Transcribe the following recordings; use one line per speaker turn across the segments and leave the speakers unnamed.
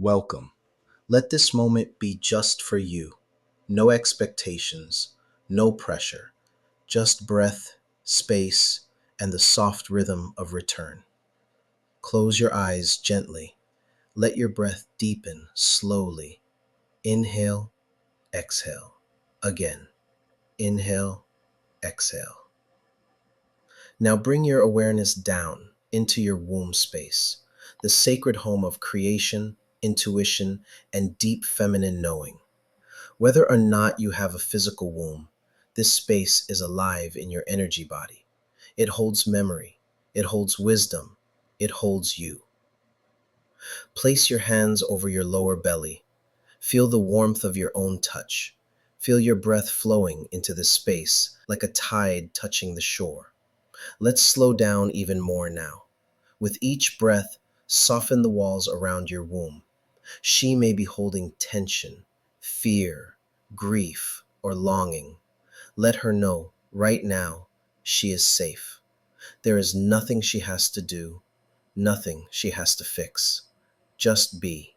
Welcome. Let this moment be just for you. No expectations, no pressure, just breath, space, and the soft rhythm of return. Close your eyes gently. Let your breath deepen slowly. Inhale, exhale. Again. Inhale, exhale. Now bring your awareness down into your womb space, the sacred home of creation, intuition, and deep feminine knowing. Whether or not you have a physical womb, this space is alive in your energy body. It holds memory, it holds wisdom, it holds you. Place your hands over your lower belly. Feel the warmth of your own touch. Feel your breath flowing into the space like a tide touching the shore. Let's slow down even more now. With each breath, soften the walls around your womb. She may be holding tension, fear, grief, or longing. Let her know right now she is safe. There is nothing she has to do, nothing she has to fix. Just be.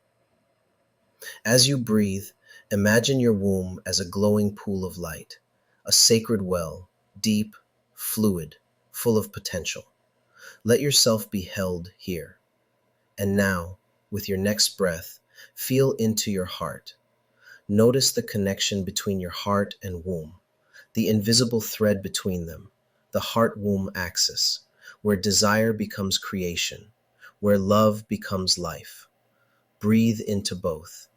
As you breathe, imagine your womb as a glowing pool of light, a sacred well, deep, fluid, full of potential. Let yourself be held here. And now, with your next breath, feel into your heart. Notice the connection between your heart and womb, the invisible thread between them, the heart-womb axis, where desire becomes creation, where love becomes life. Breathe into both.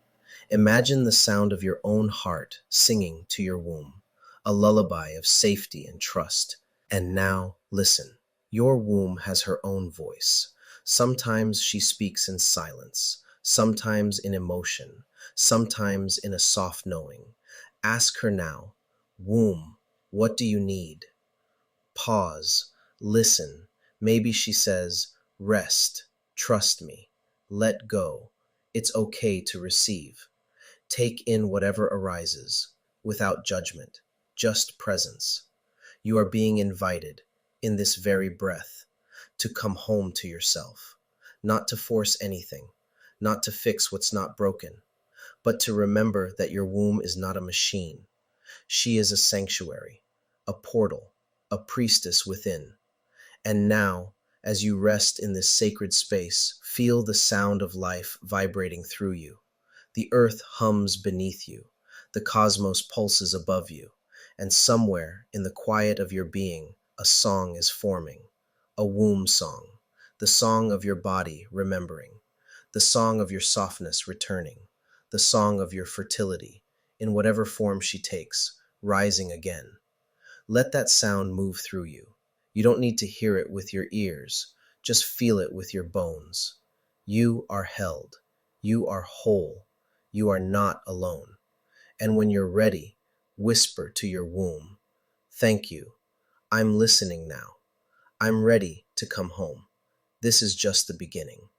Imagine the sound of your own heart singing to your womb, a lullaby of safety and trust. And now, listen. Your womb has her own voice. Sometimes she speaks in silence, sometimes in emotion, sometimes in a soft knowing. Ask her now, womb, what do you need? Pause, listen. Maybe she says, rest, trust me, let go. It's okay to receive. Take in whatever arises, without judgment, just presence. You are being invited, in this very breath, to come home to yourself, not to force anything, not to fix what's not broken, but to remember that your womb is not a machine. She is a sanctuary, a portal, a priestess within. And now, as you rest in this sacred space, feel the sound of life vibrating through you. The earth hums beneath you, the cosmos pulses above you, and somewhere in the quiet of your being, a song is forming, a womb song, the song of your body remembering, the song of your softness returning, the song of your fertility, in whatever form she takes, rising again. Let that sound move through you. You don't need to hear it with your ears, just feel it with your bones. You are held. You are whole. You are not alone. And when you're ready, whisper to your womb, thank you. I'm listening now. I'm ready to come home. This is just the beginning.